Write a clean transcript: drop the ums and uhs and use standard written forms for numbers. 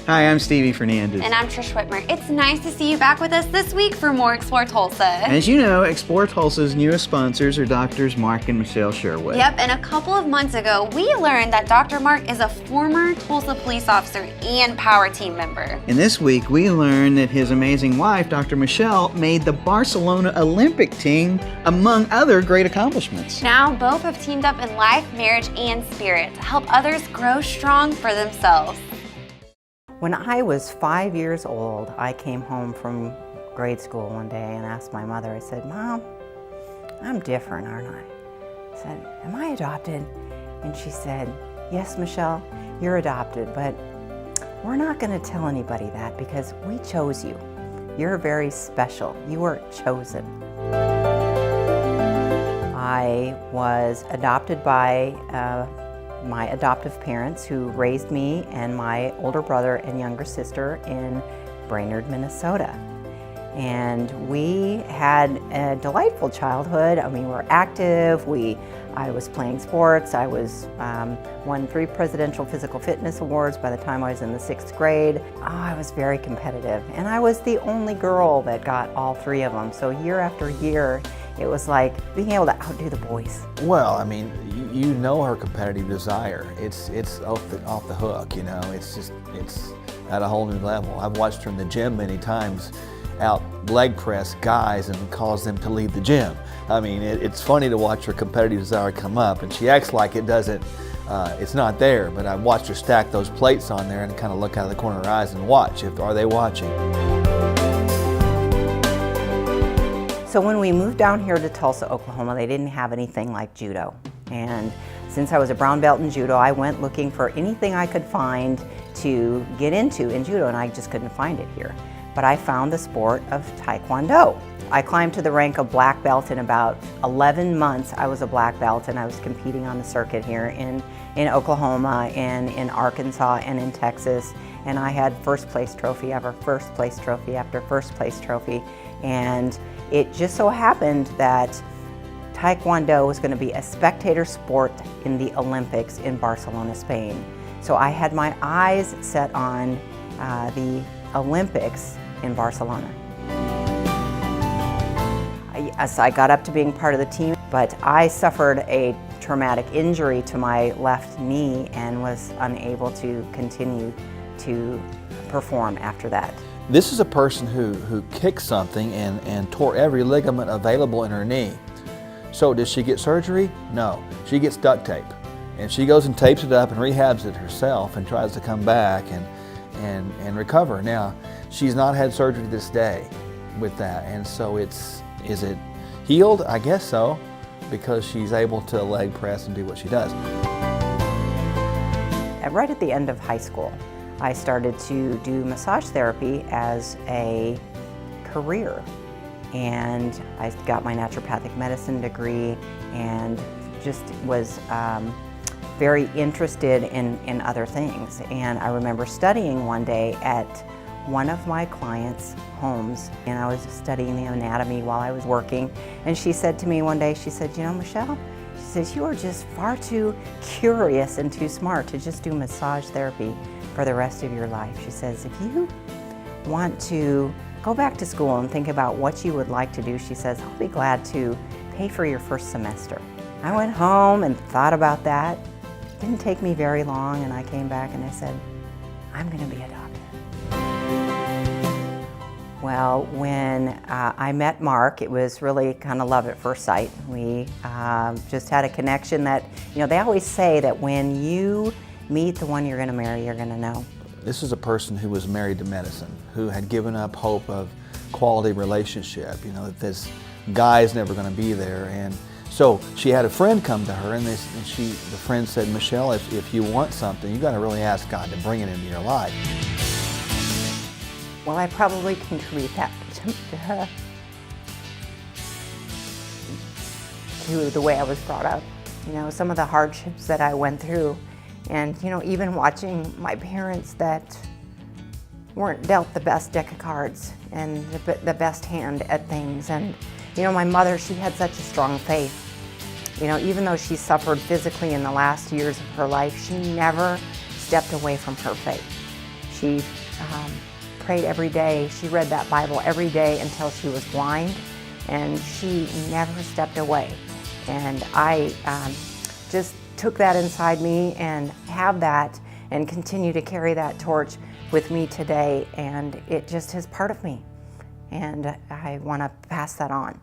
Hi, I'm Stevie Fernandez. And I'm Trish Whitmer. It's nice to see you back with us this week for more Explore Tulsa. As you know, Explore Tulsa's newest sponsors are Doctors Mark and Michele Sherwood. Yep, and a couple of months ago, we learned that Dr. Mark is a former Tulsa police officer and Power Team member. And this week, we learned that his amazing wife, Dr. Michele, made the Barcelona Olympic team, among other great accomplishments. Now, both have teamed up in life, marriage, and spirit to help others grow strong for themselves. When I was 5 years old, I came home from grade school one day and asked my mother, I said, "Mom, I'm different, aren't I?" I said, "Am I adopted?" And she said, "Yes, Michele, you're adopted, but we're not going to tell anybody that because we chose you. You're very special. You were chosen." I was adopted by my adoptive parents who raised me and my older brother and younger sister in Brainerd, Minnesota. And we had a delightful childhood. I mean, we were active. I was playing sports. I won 3 presidential physical fitness awards by the time I was in the 6th grade. I was very competitive. And I was the only girl that got all 3 of them. So year after year, it was like being able to outdo the boys. Well, I mean, you know her competitive desire. It's off the hook, you know. It's at a whole new level. I've watched her in the gym many times out leg press guys and cause them to leave the gym. I mean, it's funny to watch her competitive desire come up, and she acts like it doesn't, it's not there, but I've watched her stack those plates on there and kind of look out of the corner of her eyes and watch. Are they watching? So when we moved down here to Tulsa, Oklahoma, they didn't have anything like judo. And since I was a brown belt in judo, I went looking for anything I could find to get into in judo, and I just couldn't find it here. But I found the sport of Taekwondo. I climbed to the rank of black belt in about 11 months. I was a black belt, and I was competing on the circuit here in Oklahoma and in Arkansas and in Texas. And I had first place trophy after first place trophy after first place trophy. And it just so happened that Taekwondo was going to be a spectator sport in the Olympics in Barcelona, Spain. So I had my eyes set on the Olympics in Barcelona. Yes, I got up to being part of the team, but I suffered a traumatic injury to my left knee and was unable to continue to perform after that. This is a person who kicked something and tore every ligament available in her knee. So does she get surgery? No. She gets duct tape. And she goes and tapes it up and rehabs it herself and tries to come back and recover. Now, she's not had surgery this day with that. And so is it healed? I guess so, because she's able to leg press and do what she does. Right at the end of high school, I started to do massage therapy as a career. And I got my naturopathic medicine degree and just was very interested in other things. And I remember studying one day at one of my clients' homes, and I was studying the anatomy while I was working. And she said to me one day, she said, "You know, Michele," she says, "you are just far too curious and too smart to just do massage therapy for the rest of your life." She says, "If you want to go back to school and think about what you would like to do," she says, "I'll be glad to pay for your first semester." I went home and thought about that. It didn't take me very long, and I came back and I said, "I'm going to be a doctor." Well, when I met Mark, it was really kind of love at first sight. We just had a connection that, you know, they always say that when you meet the one you're going to marry, you're going to know. This is a person who was married to medicine, who had given up hope of quality relationship, you know, that this guy's never going to be there. And so she had a friend come to her, and the friend said, "Michele, if you want something, you got to really ask God to bring it into your life." Well, I probably contribute that to the way I was brought up. You know, some of the hardships that I went through, and, you know, even watching my parents that weren't dealt the best deck of cards and the best hand at things. And, you know, my mother, she had such a strong faith. You know, even though she suffered physically in the last years of her life, she never stepped away from her faith. She prayed every day. She read that Bible every day until she was blind, and she never stepped away. And I just took that inside me and have that and continue to carry that torch with me today, and it just is part of me. And I want to pass that on.